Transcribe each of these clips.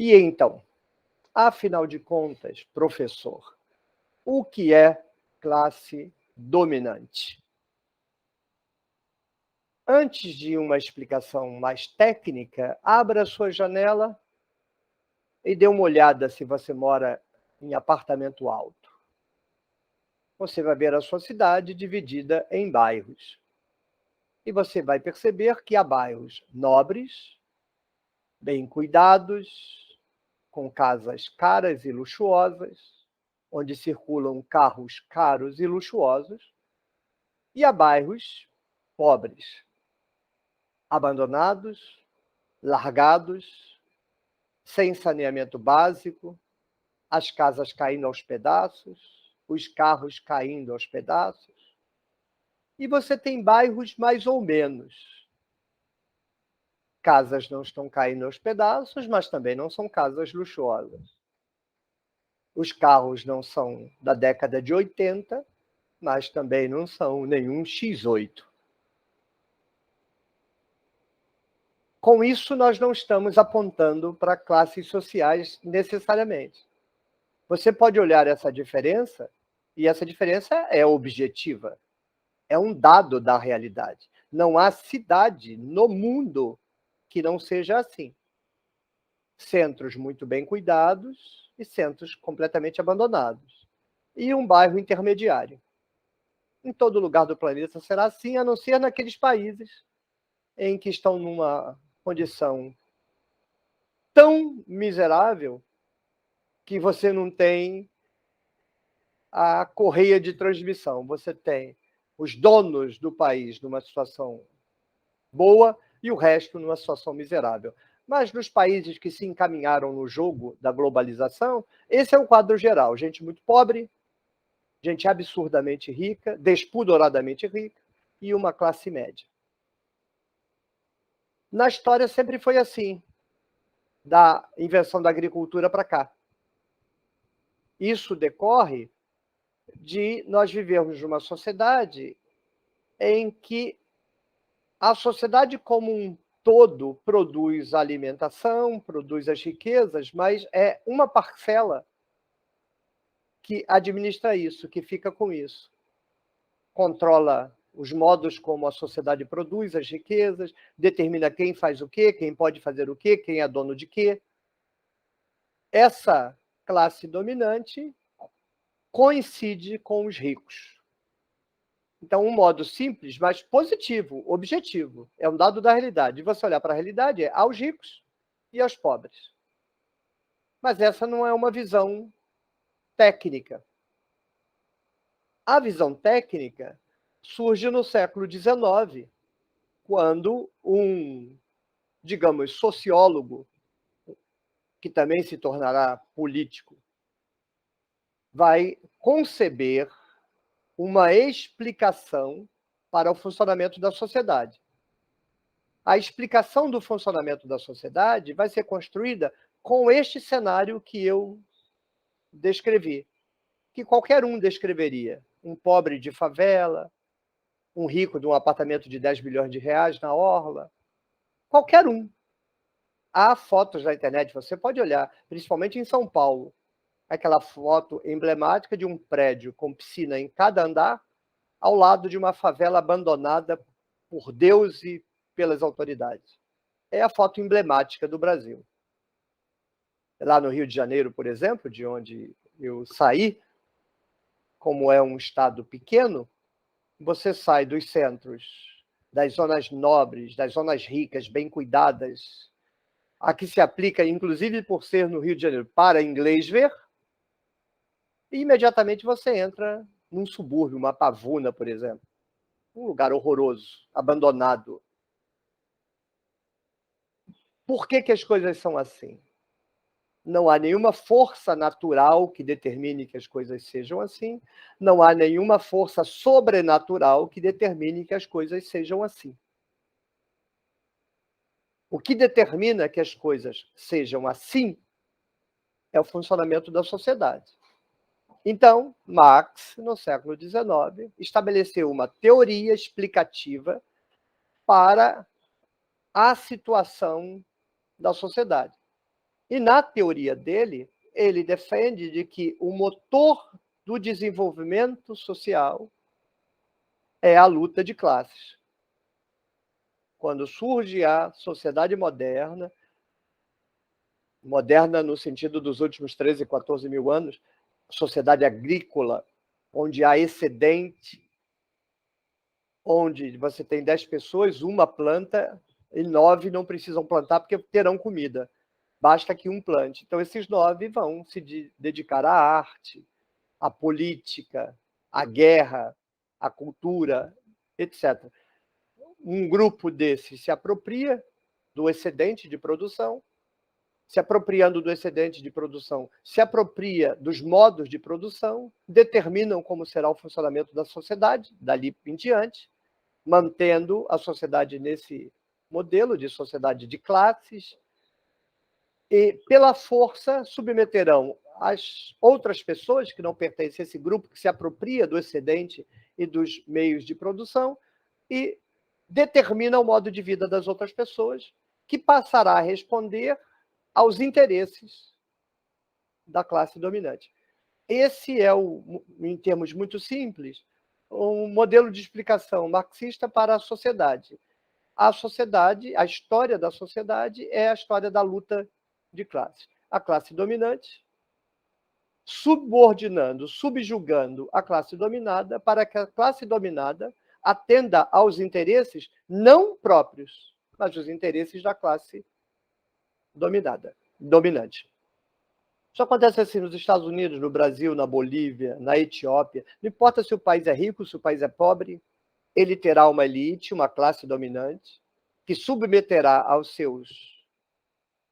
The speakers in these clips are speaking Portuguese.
E então, afinal de contas, professor, o que é classe dominante? Antes de uma explicação mais técnica, abra a sua janela e dê uma olhada se você mora em apartamento alto. Você vai ver a sua cidade dividida em bairros. E você vai perceber que há bairros nobres, bem cuidados, com casas caras e luxuosas, onde circulam carros caros e luxuosos, e há bairros pobres, abandonados, largados, sem saneamento básico, as casas caindo aos pedaços, os carros caindo aos pedaços. E você tem bairros mais ou menos. Casas não estão caindo aos pedaços, mas também não são casas luxuosas. Os carros não são da década de 80, mas também não são nenhum X8. Com isso, nós não estamos apontando para classes sociais necessariamente. Você pode olhar essa diferença, e essa diferença é objetiva. É um dado da realidade. Não há cidade no mundo que não seja assim. Centros muito bem cuidados e centros completamente abandonados. E um bairro intermediário. Em todo lugar do planeta será assim, a não ser naqueles países em que estão numa condição tão miserável que você não tem a correia de transmissão. Você tem os donos do país numa situação boa e o resto numa situação miserável. Mas nos países que se encaminharam no jogo da globalização, esse é o quadro geral. Gente muito pobre, gente absurdamente rica, despudoradamente rica, e uma classe média. Na história sempre foi assim, da invenção da agricultura para cá. Isso decorre de nós vivermos numa sociedade em que a sociedade como um todo produz alimentação, produz as riquezas, mas é uma parcela que administra isso, que fica com isso. Controla os modos como a sociedade produz as riquezas, determina quem faz o quê, quem pode fazer o quê, quem é dono de quê. Essa classe dominante coincide com os ricos. Então, um modo simples, mas positivo, objetivo, é um dado da realidade. E você olhar para a realidade é aos ricos e aos pobres. Mas essa não é uma visão técnica. A visão técnica surge no século XIX, quando um, digamos, sociólogo, que também se tornará político, vai conceber uma explicação para o funcionamento da sociedade. A explicação do funcionamento da sociedade vai ser construída com este cenário que eu descrevi, que qualquer um descreveria. Um pobre de favela, um rico de um apartamento de 10 bilhões de reais na orla, qualquer um. Há fotos na internet, você pode olhar, principalmente em São Paulo, aquela foto emblemática de um prédio com piscina em cada andar, ao lado de uma favela abandonada por Deus e pelas autoridades. É a foto emblemática do Brasil. Lá no Rio de Janeiro, por exemplo, de onde eu saí, como é um estado pequeno, você sai dos centros, das zonas nobres, das zonas ricas, bem cuidadas, a que se aplica, inclusive por ser no Rio de Janeiro, para inglês ver, e imediatamente você entra num subúrbio, uma Pavuna, por exemplo. Um lugar horroroso, abandonado. Por que as coisas são assim? Não há nenhuma força natural que determine que as coisas sejam assim. Não há nenhuma força sobrenatural que determine que as coisas sejam assim. O que determina que as coisas sejam assim é o funcionamento da sociedade. Então, Marx, no século XIX, estabeleceu uma teoria explicativa para a situação da sociedade. E na teoria dele, ele defende de que o motor do desenvolvimento social é a luta de classes. Quando surge a sociedade moderna, moderna no sentido dos últimos 13, 14 mil anos, sociedade agrícola, onde há excedente, onde você tem 10 pessoas, uma planta e 9 não precisam plantar porque terão comida. Basta que um plante. Então, esses 9 vão se dedicar à arte, à política, à guerra, à cultura, etc. Um grupo desses se apropria do excedente de produção, se apropriando do excedente de produção, se apropria dos modos de produção, determinam como será o funcionamento da sociedade, dali em diante, mantendo a sociedade nesse modelo de sociedade de classes, e, pela força, submeterão as outras pessoas que não pertencem a esse grupo, que se apropria do excedente e dos meios de produção, e determina o modo de vida das outras pessoas, que passará a responder aos interesses da classe dominante. Esse é, em termos muito simples, um modelo de explicação marxista para a sociedade. A sociedade, a história da sociedade é a história da luta de classes. A classe dominante subordinando, subjugando a classe dominada para que a classe dominada atenda aos interesses não próprios, mas os interesses da classe dominante. Isso acontece assim nos Estados Unidos, no Brasil, na Bolívia, na Etiópia. Não importa se o país é rico, se o país é pobre, ele terá uma elite, uma classe dominante, que submeterá aos seus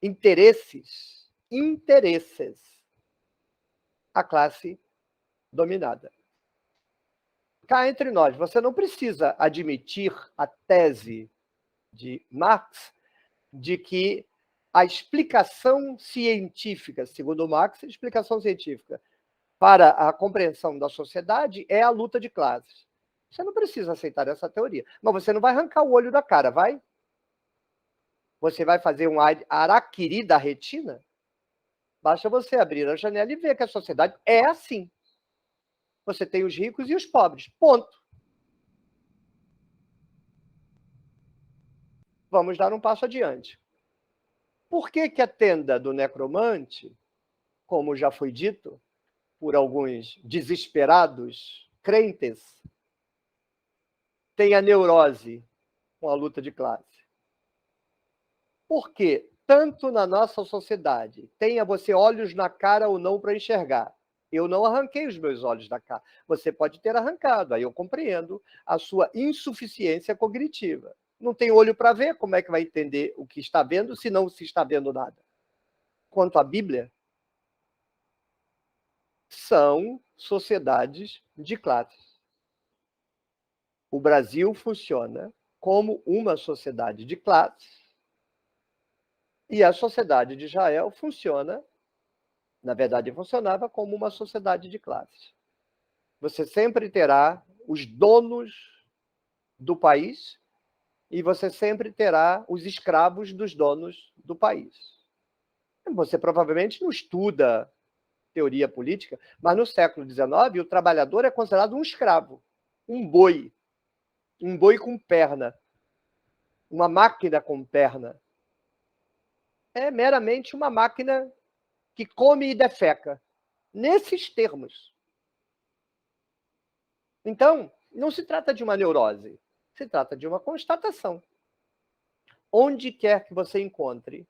interesses a classe dominada. Cá entre nós, você não precisa admitir a tese de Marx de que a explicação científica, segundo Marx, a explicação científica para a compreensão da sociedade é a luta de classes. Você não precisa aceitar essa teoria, mas você não vai arrancar o olho da cara, vai? Você vai fazer um araquiri da retina? Basta você abrir a janela e ver que a sociedade é assim. Você tem os ricos e os pobres, ponto. Vamos dar um passo adiante. Por que que a tenda do necromante, como já foi dito por alguns desesperados crentes, tem a neurose com a luta de classe? Porque tanto na nossa sociedade, tenha você olhos na cara ou não para enxergar. Eu não arranquei os meus olhos da cara. Você pode ter arrancado, aí eu compreendo a sua insuficiência cognitiva. Não tem olho para ver, como é que vai entender o que está vendo se não se está vendo nada? Quanto à Bíblia, são sociedades de classes. O Brasil funciona como uma sociedade de classes e a sociedade de Israel funciona, na verdade, funcionava como uma sociedade de classes. Você sempre terá os donos do país e você sempre terá os escravos dos donos do país. Você provavelmente não estuda teoria política, mas no século XIX o trabalhador é considerado um escravo, um boi com perna, uma máquina com perna. É meramente uma máquina que come e defeca. Nesses termos. Então, não se trata de uma neurose, se trata de uma constatação. Onde quer que você encontre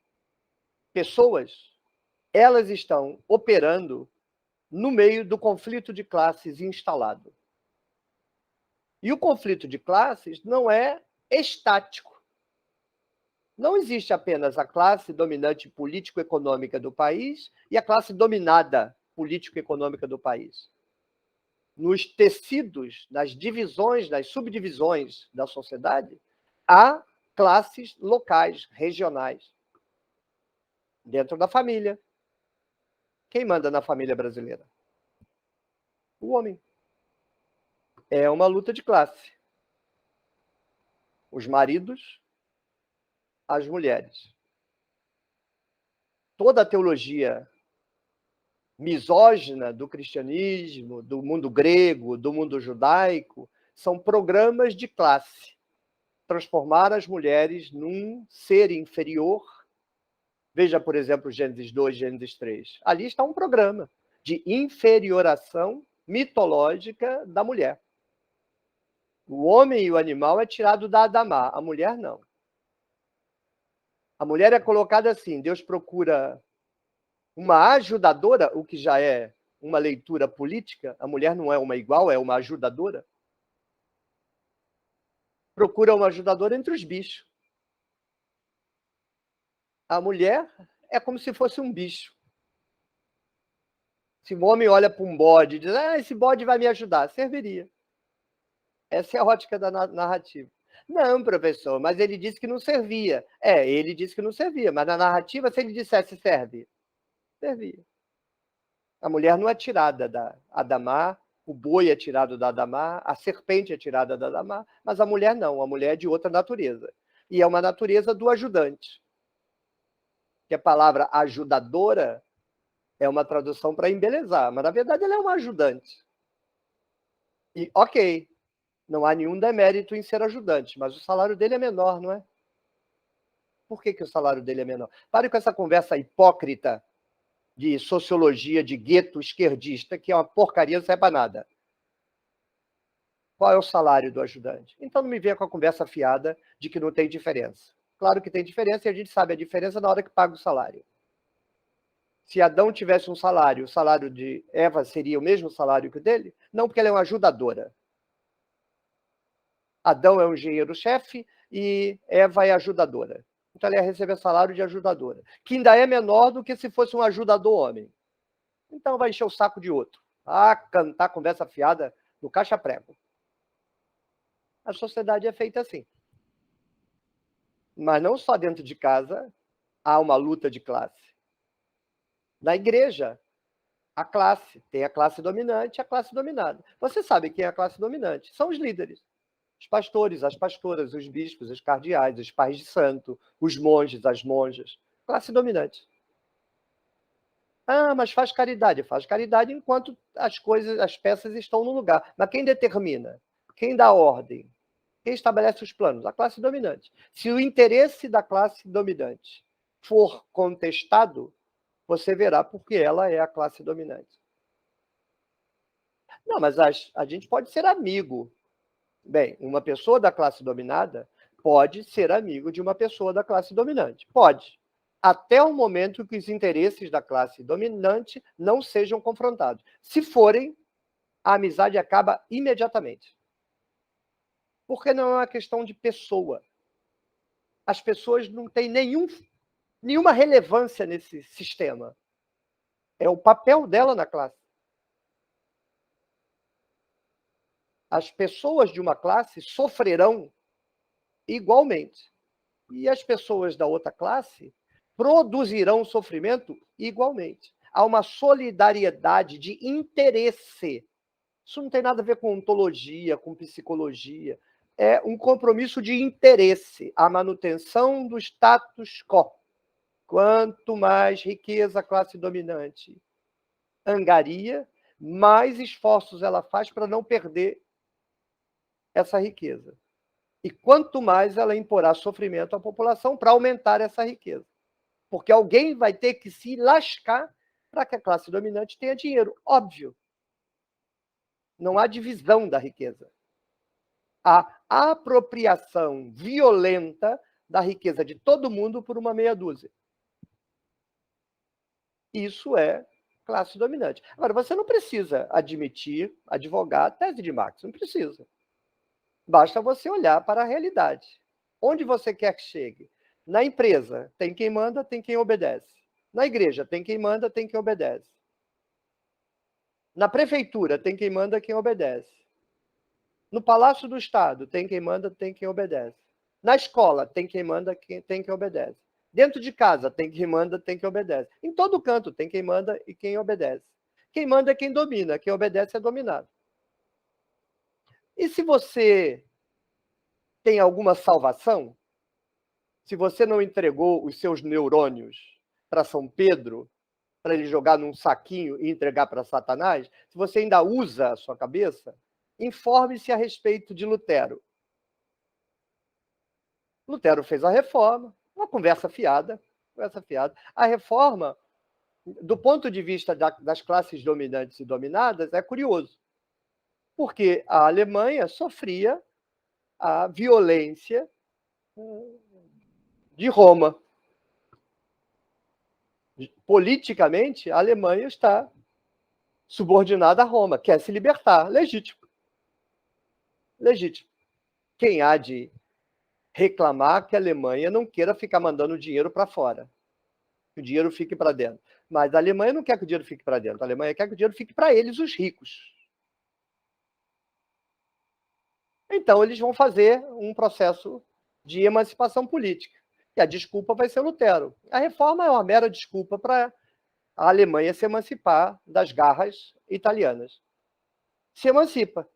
pessoas, elas estão operando no meio do conflito de classes instalado. E o conflito de classes não é estático. Não existe apenas a classe dominante político-econômica do país e a classe dominada político-econômica do país. Nos tecidos, nas divisões, nas subdivisões da sociedade, há classes locais, regionais. Dentro da família. Quem manda na família brasileira? O homem. É uma luta de classe. Os maridos, as mulheres. toda a teologia misógina do cristianismo, do mundo grego, do mundo judaico, são programas de classe. Transformar as mulheres num ser inferior. Veja, por exemplo, Gênesis 2, Gênesis 3. Ali está um programa de inferioração mitológica da mulher. O homem e o animal é tirado da Adamá, a mulher não. A mulher é colocada assim, Deus procura uma ajudadora, o que já é uma leitura política, a mulher não é uma igual, é uma ajudadora. Procura uma ajudadora entre os bichos. A mulher é como se fosse um bicho. Se o homem olha para um bode e diz, esse bode vai me ajudar, serviria. Essa é a ótica da narrativa. Não, professor, mas ele disse que não servia. Ele disse que não servia, mas na narrativa, se ele dissesse serve, servia. A mulher não é tirada da Adamá, o boi é tirado da Adamá, a serpente é tirada da Adamá, mas a mulher não, a mulher é de outra natureza. E é uma natureza do ajudante. Que a palavra ajudadora é uma tradução para embelezar, mas na verdade ela é uma ajudante. E, ok, não há nenhum demérito em ser ajudante, mas o salário dele é menor, não é? Por que o salário dele é menor? Pare com essa conversa hipócrita de sociologia, de gueto esquerdista, que é uma porcaria, não serve para nada. Qual é o salário do ajudante? Então não me venha com a conversa fiada de que não tem diferença. Claro que tem diferença e a gente sabe a diferença na hora que paga o salário. Se Adão tivesse um salário, o salário de Eva seria o mesmo salário que o dele? Não, porque ela é uma ajudadora. Adão é o engenheiro-chefe e Eva é ajudadora. Então ela ia receber salário de ajudadora, que ainda é menor do que se fosse um ajudador homem. Então vai encher o saco de outro. Cantar conversa fiada no caixa-prego. A sociedade é feita assim. Mas não só dentro de casa há uma luta de classe. Na igreja, a classe. Tem a classe dominante e a classe dominada. Você sabe quem é a classe dominante? São os líderes. Os pastores, as pastoras, os bispos, os cardeais, os pais de santo, os monges, as monjas. Classe dominante. Mas faz caridade. Faz caridade enquanto as coisas, as peças estão no lugar. Mas quem determina? Quem dá ordem? Quem estabelece os planos? A classe dominante. Se o interesse da classe dominante for contestado, você verá porque ela é a classe dominante. Não, mas a gente pode ser amigo. Bem, uma pessoa da classe dominada pode ser amigo de uma pessoa da classe dominante. Pode. Até o momento que os interesses da classe dominante não sejam confrontados. Se forem, a amizade acaba imediatamente. Porque não é uma questão de pessoa. As pessoas não têm nenhuma relevância nesse sistema. É o papel dela na classe. As pessoas de uma classe sofrerão igualmente. E as pessoas da outra classe produzirão sofrimento igualmente. Há uma solidariedade de interesse. Isso não tem nada a ver com ontologia, com psicologia. É um compromisso de interesse, a manutenção do status quo. Quanto mais riqueza a classe dominante angaria, mais esforços ela faz para não perder essa riqueza. E quanto mais ela imporá sofrimento à população para aumentar essa riqueza. Porque alguém vai ter que se lascar para que a classe dominante tenha dinheiro. Óbvio. Não há divisão da riqueza. Há apropriação violenta da riqueza de todo mundo por uma meia dúzia. Isso é classe dominante. Agora, você não precisa admitir, advogar a tese de Marx. Não precisa. Basta você olhar para a realidade. Onde você quer que chegue? Na empresa, tem quem manda, tem quem obedece. Na igreja, tem quem manda, tem quem obedece. Na prefeitura, tem quem manda, quem obedece. No Palácio do Estado, tem quem manda, tem quem obedece. Na escola, tem quem manda, tem quem obedece. Dentro de casa, tem quem manda, tem quem obedece. Em todo canto, tem quem manda e quem obedece. Quem manda é quem domina, quem obedece é dominado. E se você tem alguma salvação, se você não entregou os seus neurônios para São Pedro, para ele jogar num saquinho e entregar para Satanás, se você ainda usa a sua cabeça, informe-se a respeito de Lutero. Lutero fez a reforma, uma conversa fiada. A reforma, do ponto de vista das classes dominantes e dominadas, é curioso, porque a Alemanha sofria a violência de Roma. Politicamente, a Alemanha está subordinada a Roma, quer se libertar. Legítimo. Legítimo. Quem há de reclamar que a Alemanha não queira ficar mandando dinheiro para fora? Que o dinheiro fique para dentro. Mas a Alemanha não quer que o dinheiro fique para dentro. A Alemanha quer que o dinheiro fique para eles, os ricos. Então, eles vão fazer um processo de emancipação política. E a desculpa vai ser Lutero. A reforma é uma mera desculpa para a Alemanha se emancipar das garras italianas. Se emancipa.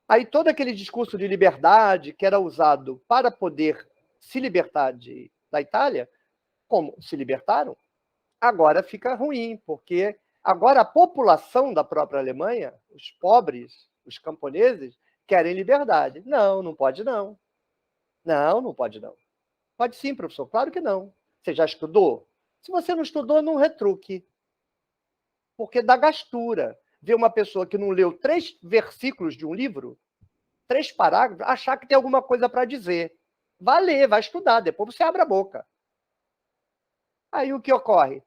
Aí todo aquele discurso de liberdade que era usado para poder se libertar da Itália, como se libertaram, agora fica ruim, porque agora a população da própria Alemanha, os pobres, os camponeses, querem liberdade. Não, não pode não. Não pode não. Pode sim, professor. Claro que não. Você já estudou? Se você não estudou, não retruque. Porque dá gastura ver uma pessoa que não leu 3 versículos de um livro, 3 parágrafos, achar que tem alguma coisa para dizer. Vai ler, vai estudar, depois você abre a boca. Aí o que ocorre?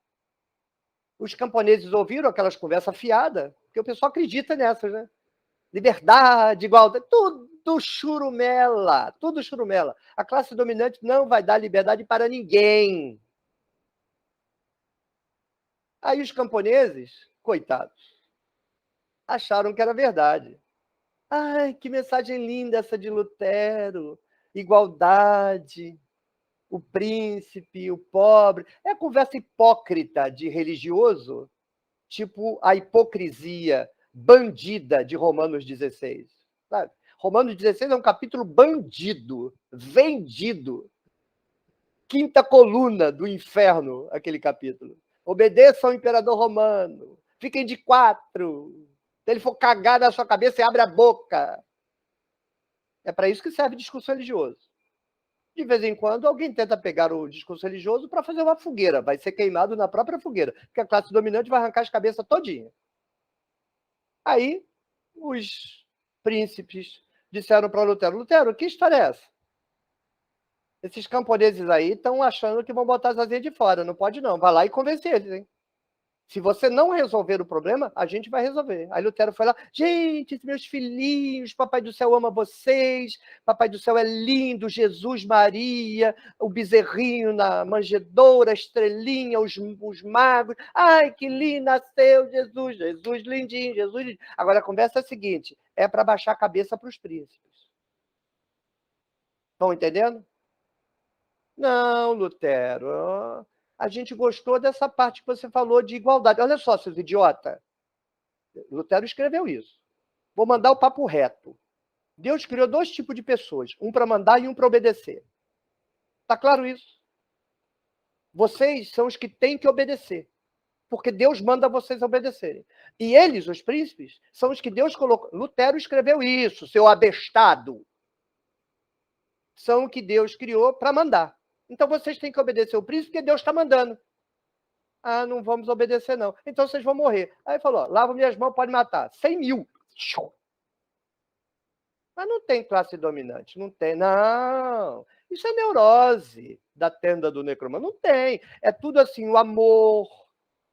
Os camponeses ouviram aquelas conversas fiadas, porque o pessoal acredita nessas, né? Liberdade, igualdade, tudo churumela, tudo churumela. A classe dominante não vai dar liberdade para ninguém. Aí os camponeses, coitados, acharam que era verdade. Ai, que mensagem linda essa de Lutero. Igualdade, o príncipe, o pobre. É conversa hipócrita de religioso, tipo a hipocrisia bandida de Romanos 16. Sabe? Romanos 16 é um capítulo bandido, vendido. Quinta coluna do inferno, aquele capítulo. Obedeça ao imperador romano. Fiquem de 4. Se ele for cagar na sua cabeça, você abre a boca. É para isso que serve discurso religioso. De vez em quando, alguém tenta pegar o discurso religioso para fazer uma fogueira. Vai ser queimado na própria fogueira, porque a classe dominante vai arrancar as cabeças todinha. Aí, os príncipes disseram para Lutero, Lutero, que história é essa? Esses camponeses aí estão achando que vão botar as asinhas de fora. Não pode não. Vai lá e convence eles, hein? Se você não resolver o problema, a gente vai resolver. Aí Lutero foi lá, gente, meus filhinhos, Papai do Céu ama vocês, Papai do Céu é lindo, Jesus, Maria, o bezerrinho na manjedoura, a estrelinha, os magos, ai, que lindo, nasceu Jesus, Jesus lindinho, Jesus lindinho. Agora a conversa é a seguinte, é para baixar a cabeça para os príncipes. Estão entendendo? Não, Lutero, a gente gostou dessa parte que você falou de igualdade. Olha só, seus idiotas. Lutero escreveu isso. Vou mandar o papo reto. Deus criou 2 tipos de pessoas, um para mandar e um para obedecer. Está claro isso? Vocês são os que têm que obedecer, porque Deus manda vocês obedecerem. E eles, os príncipes, são os que Deus colocou. Lutero escreveu isso, seu abestado. São o que Deus criou para mandar. Então vocês têm que obedecer o príncipe, porque Deus está mandando. Ah, não vamos obedecer, não. Então vocês vão morrer. Aí falou, lava minhas mãos, pode matar. 100 mil. Mas não tem classe dominante, não tem. Não. Isso é neurose da tenda do necromante. Não tem. É tudo assim, o amor,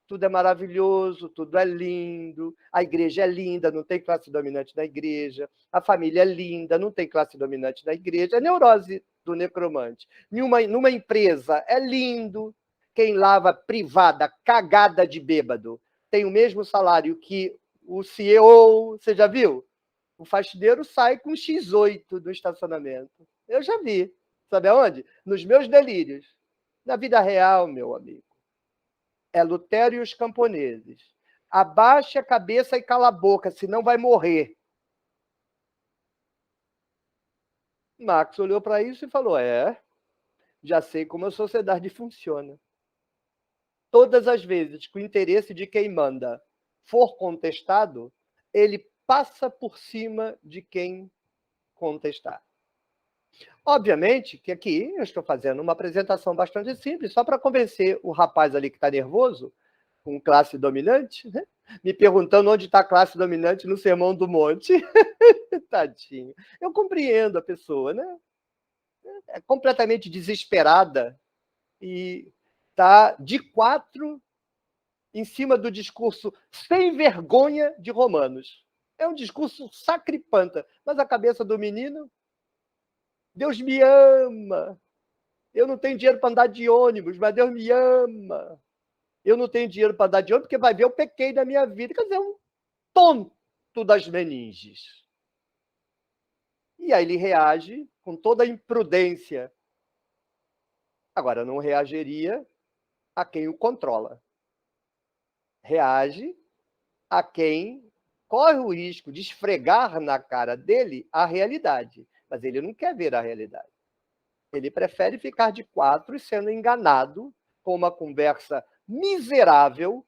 tudo é maravilhoso, tudo é lindo, a igreja é linda, não tem classe dominante na igreja, a família é linda, não tem classe dominante na igreja. É neurose do necromante. Numa empresa é lindo, quem lava privada, cagada de bêbado, tem o mesmo salário que o CEO, você já viu? O faxineiro sai com X8 do estacionamento. Eu já vi. Sabe aonde? Nos meus delírios. Na vida real, meu amigo. É Lutero e os camponeses. Abaixe a cabeça e cala a boca, senão vai morrer. Marx olhou para isso e falou, já sei como a sociedade funciona. todas as vezes que o interesse de quem manda for contestado, ele passa por cima de quem contestar. Obviamente que aqui eu estou fazendo uma apresentação bastante simples, só para convencer o rapaz ali que está nervoso, com classe dominante, né? Me perguntando onde está a classe dominante no Sermão do Monte. Tadinho. Eu compreendo a pessoa, né? É completamente desesperada e está de 4 em cima do discurso sem vergonha de Romanos. É um discurso sacripanta, mas a cabeça do menino, Deus me ama. Eu não tenho dinheiro para andar de ônibus, mas Deus me ama. Eu não tenho dinheiro para andar de ônibus porque vai ver, eu pequei da minha vida. Quer dizer, um tonto das meninges. E aí ele reage com toda a imprudência. Agora, não reagiria a quem o controla. Reage a quem corre o risco de esfregar na cara dele a realidade. Mas ele não quer ver a realidade. Ele prefere ficar de 4 e sendo enganado com uma conversa miserável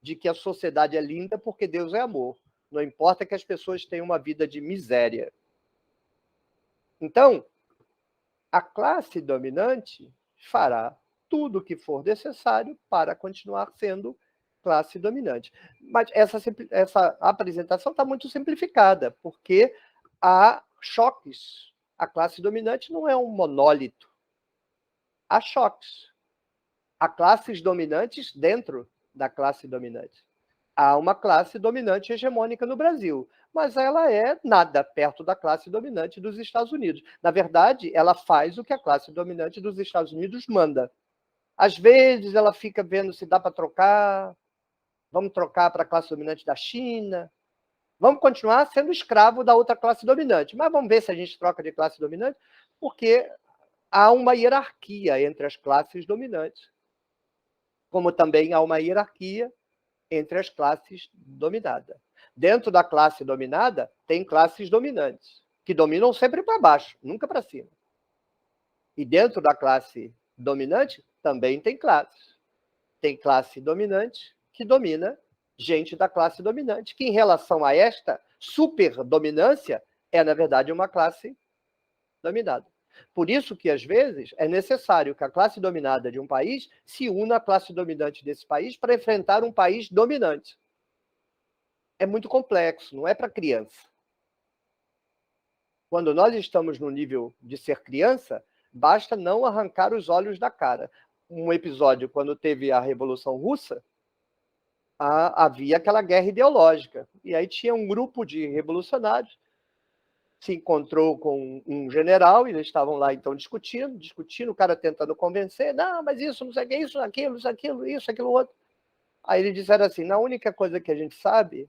de que a sociedade é linda porque Deus é amor. Não importa que as pessoas tenham uma vida de miséria. Então, a classe dominante fará tudo o que for necessário para continuar sendo classe dominante. Mas essa apresentação está muito simplificada, porque há choques. A classe dominante não é um monólito. Há choques. Há classes dominantes dentro da classe dominante. Há uma classe dominante hegemônica no Brasil, mas ela é nada perto da classe dominante dos Estados Unidos. Na verdade, ela faz o que a classe dominante dos Estados Unidos manda. Às vezes, ela fica vendo se dá para trocar, vamos trocar para a classe dominante da China, vamos continuar sendo escravo da outra classe dominante, mas vamos ver se a gente troca de classe dominante, porque há uma hierarquia entre as classes dominantes, como também há uma hierarquia entre as classes dominadas. Dentro da classe dominada, tem classes dominantes, que dominam sempre para baixo, nunca para cima. E dentro da classe dominante, também tem classes. Tem classe dominante que domina gente da classe dominante, que em relação a esta superdominância é, na verdade, uma classe dominada. Por isso que, às vezes, é necessário que a classe dominada de um país se una à classe dominante desse país para enfrentar um país dominante. É muito complexo, não é para criança. Quando nós estamos no nível de ser criança, basta não arrancar os olhos da cara. Um episódio, quando teve a Revolução Russa, havia aquela guerra ideológica. E aí tinha um grupo de revolucionários, se encontrou com um general, e eles estavam lá, então, discutindo, o cara tentando convencer, não, mas isso, não sei o que, isso, aquilo, isso, aquilo, outro. Aí eles disseram assim, a única coisa que a gente sabe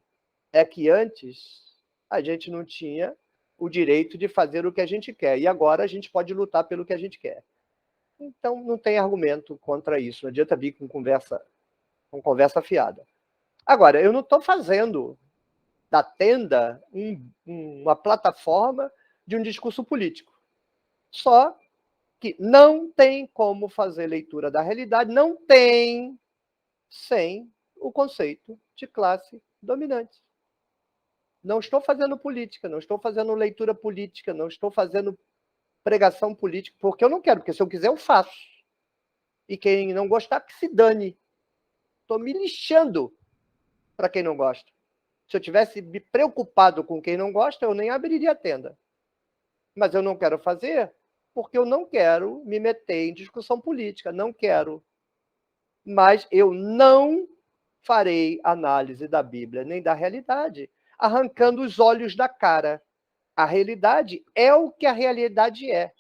é que antes a gente não tinha o direito de fazer o que a gente quer, e agora a gente pode lutar pelo que a gente quer. Então, não tem argumento contra isso, não adianta vir com conversa fiada. Agora, eu não estou fazendo da tenda uma plataforma de um discurso político. Só que não tem como fazer leitura da realidade, não tem sem o conceito de classe dominante. Não estou fazendo política, não estou fazendo leitura política, não estou fazendo pregação política, porque eu não quero, porque se eu quiser eu faço. E quem não gostar, que se dane. Estou me lixando para quem não gosta. Se eu tivesse me preocupado com quem não gosta, eu nem abriria a tenda. Mas eu não quero fazer porque eu não quero me meter em discussão política, não quero. Mas eu não farei análise da Bíblia nem da realidade, arrancando os olhos da cara. A realidade é o que a realidade é.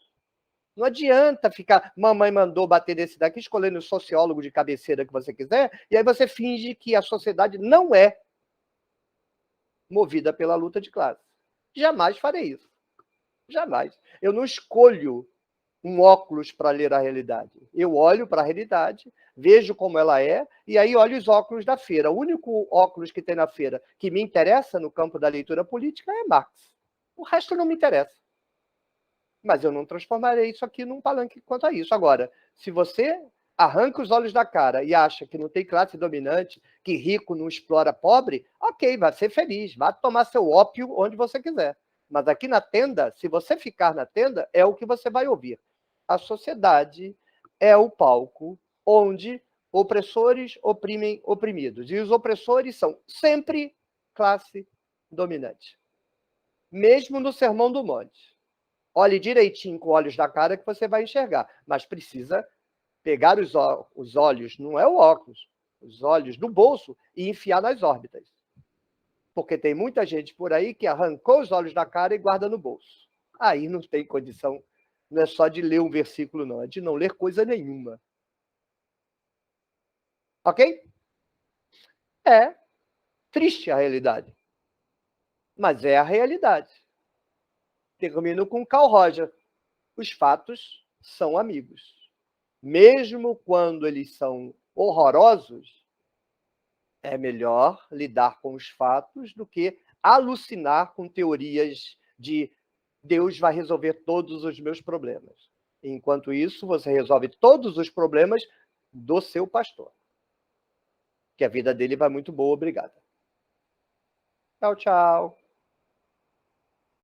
Não adianta ficar, mamãe mandou bater nesse daqui, escolhendo o sociólogo de cabeceira que você quiser, e aí você finge que a sociedade não é movida pela luta de classe. Jamais farei isso. Jamais. Eu não escolho um óculos para ler a realidade. Eu olho para a realidade, vejo como ela é, e aí olho os óculos da feira. O único óculos que tem na feira que me interessa no campo da leitura política é Marx. O resto não me interessa. Mas eu não transformarei isso aqui num palanque quanto a isso. Agora, se você arranca os olhos da cara e acha que não tem classe dominante, que rico não explora pobre, ok, vai ser feliz, vai tomar seu ópio onde você quiser. Mas aqui na tenda, se você ficar na tenda, é o que você vai ouvir. A sociedade é o palco onde opressores oprimem oprimidos. E os opressores são sempre classe dominante. Mesmo no Sermão do Monte. Olhe direitinho com olhos da cara que você vai enxergar. Mas precisa pegar os olhos, não é o óculos, os olhos do bolso e enfiar nas órbitas. Porque tem muita gente por aí que arrancou os olhos da cara e guarda no bolso. Aí não tem condição, não é só de ler um versículo, não, é de não ler coisa nenhuma. Ok? É triste a realidade. Mas é a realidade. Termino com Carl Roger. Os fatos são amigos. Mesmo quando eles são horrorosos, é melhor lidar com os fatos do que alucinar com teorias de Deus vai resolver todos os meus problemas. Enquanto isso, você resolve todos os problemas do seu pastor. Que a vida dele vai muito boa, obrigada. Tchau, tchau.